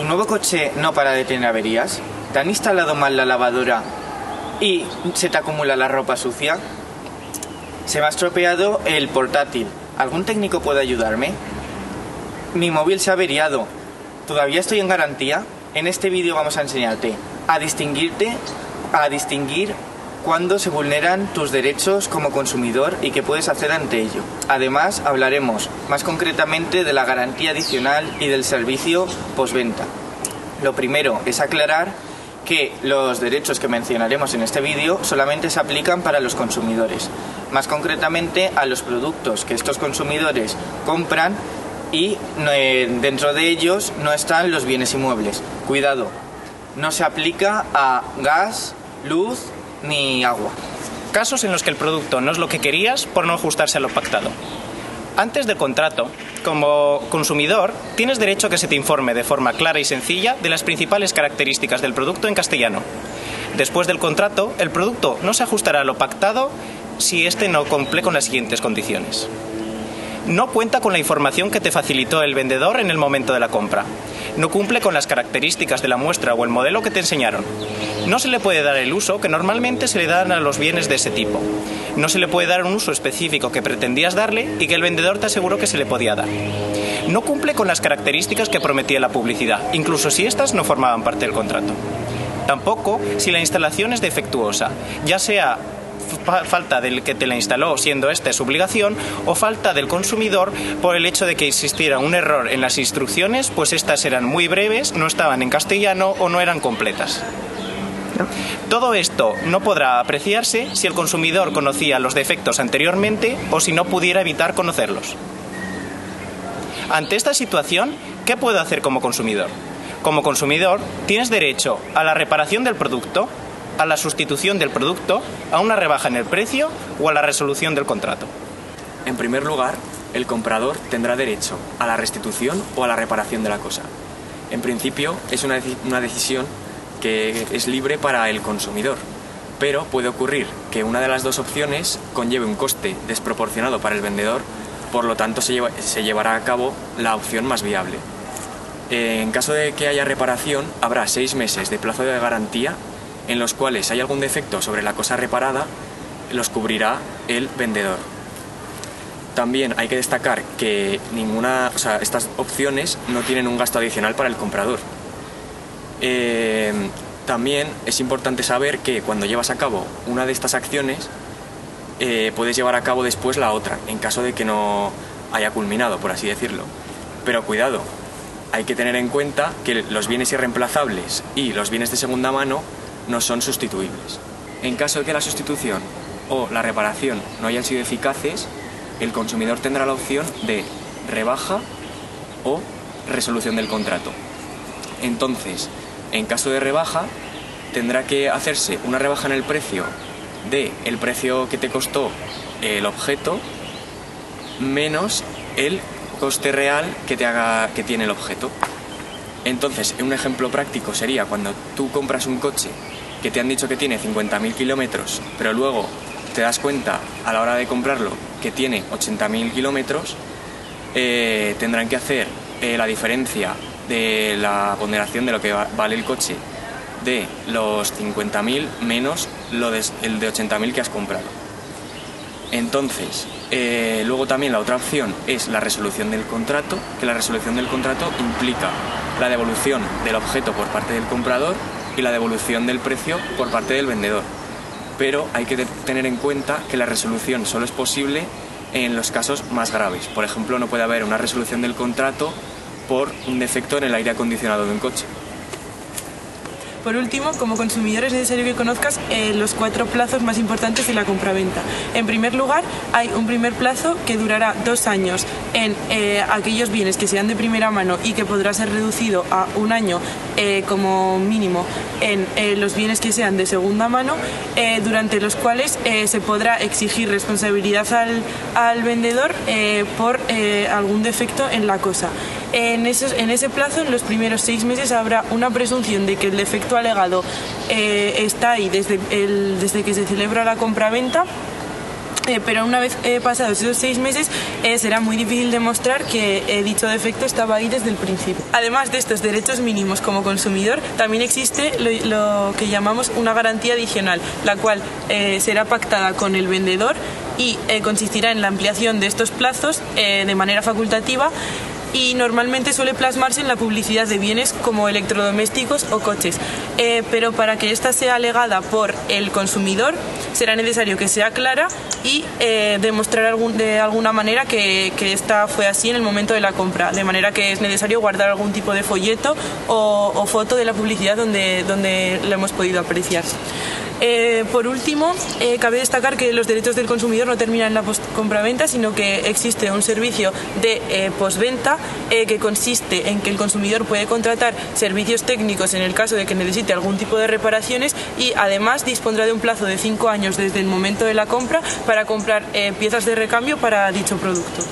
¿Tu nuevo coche no para de tener averías? ¿Te han instalado mal la lavadora y se te acumula la ropa sucia? Se me ha estropeado el portátil. ¿Algún técnico puede ayudarme? Mi móvil se ha averiado. ¿Todavía estoy en garantía? En este vídeo vamos a enseñarte a distinguir cuándo se vulneran tus derechos como consumidor y qué puedes hacer ante ello. Además, hablaremos más concretamente de la garantía adicional y del servicio postventa. Lo primero es aclarar que los derechos que mencionaremos en este vídeo solamente se aplican para los consumidores, más concretamente a los productos que estos consumidores compran y dentro de ellos no están los bienes inmuebles. Cuidado, no se aplica a gas, luz ni agua. Casos en los que el producto no es lo que querías por no ajustarse a lo pactado. Antes del contrato, como consumidor, tienes derecho a que se te informe de forma clara y sencilla de las principales características del producto en castellano. Después del contrato, el producto no se ajustará a lo pactado si éste no cumple con las siguientes condiciones. No cuenta con la información que te facilitó el vendedor en el momento de la compra. No cumple con las características de la muestra o el modelo que te enseñaron. No se le puede dar el uso que normalmente se le dan a los bienes de ese tipo. No se le puede dar un uso específico que pretendías darle y que el vendedor te aseguró que se le podía dar. No cumple con las características que prometía la publicidad, incluso si éstas no formaban parte del contrato. Tampoco si la instalación es defectuosa, ya sea falta del que te la instaló, siendo esta su obligación, o falta del consumidor por el hecho de que existiera un error en las instrucciones, pues estas eran muy breves, no estaban en castellano o no eran completas. Todo esto no podrá apreciarse si el consumidor conocía los defectos anteriormente o si no pudiera evitar conocerlos. Ante esta situación, ¿qué puedo hacer como consumidor? Como consumidor, tienes derecho a la reparación del producto, a la sustitución del producto, a una rebaja en el precio o a la resolución del contrato. En primer lugar, el comprador tendrá derecho a la restitución o a la reparación de la cosa. En principio, es una decisión que es libre para el consumidor, pero puede ocurrir que una de las dos opciones conlleve un coste desproporcionado para el vendedor, por lo tanto se llevará a cabo la opción más viable. En caso de que haya reparación, habrá 6 meses de plazo de garantía en los cuales hay algún defecto sobre la cosa reparada, los cubrirá el vendedor. También hay que destacar que estas opciones no tienen un gasto adicional para el comprador. También es importante saber que cuando llevas a cabo una de estas acciones, puedes llevar a cabo después la otra, en caso de que no haya culminado, por así decirlo. Pero cuidado, hay que tener en cuenta que los bienes irreemplazables y los bienes de segunda mano no son sustituibles. En caso de que la sustitución o la reparación no hayan sido eficaces, el consumidor tendrá la opción de rebaja o resolución del contrato. Entonces, en caso de rebaja, tendrá que hacerse una rebaja en el precio del precio que te costó el objeto menos el coste real que tiene el objeto. Entonces, un ejemplo práctico sería cuando tú compras un coche que te han dicho que tiene 50.000 kilómetros, pero luego te das cuenta a la hora de comprarlo que tiene 80.000 kilómetros, tendrán que hacer la diferencia de la ponderación de lo que vale el coche de los 50.000 menos el de 80.000 que has comprado. Entonces, luego también la otra opción es la resolución del contrato, que la resolución del contrato implica la devolución del objeto por parte del comprador y la devolución del precio por parte del vendedor. Pero hay que tener en cuenta que la resolución solo es posible en los casos más graves. Por ejemplo, no puede haber una resolución del contrato por un defecto en el aire acondicionado de un coche. Por último, como consumidor es necesario que conozcas los 4 plazos más importantes de la compraventa. En primer lugar, hay un primer plazo que durará 2 años en aquellos bienes que sean de primera mano y que podrá ser reducido a 1 año como mínimo en los bienes que sean de segunda mano, durante los cuales se podrá exigir responsabilidad al vendedor por algún defecto en la cosa. En ese plazo, en los primeros 6 meses, habrá una presunción de que el defecto alegado está ahí desde que se celebra la compraventa, pero una vez pasados esos 6 meses será muy difícil demostrar que dicho defecto estaba ahí desde el principio. Además de estos derechos mínimos como consumidor, también existe lo que llamamos una garantía adicional, la cual será pactada con el vendedor y consistirá en la ampliación de estos plazos de manera facultativa, y normalmente suele plasmarse en la publicidad de bienes como electrodomésticos o coches. Pero para que esta sea alegada por el consumidor será necesario que sea clara y demostrar de alguna manera que esta fue así en el momento de la compra, de manera que es necesario guardar algún tipo de folleto o foto de la publicidad donde lo hemos podido apreciar. Por último, cabe destacar que los derechos del consumidor no terminan en la compraventa, sino que existe un servicio de postventa que consiste en que el consumidor puede contratar servicios técnicos en el caso de que necesite algún tipo de reparaciones, y además dispondrá de un plazo de 5 años desde el momento de la compra para comprar piezas de recambio para dicho producto.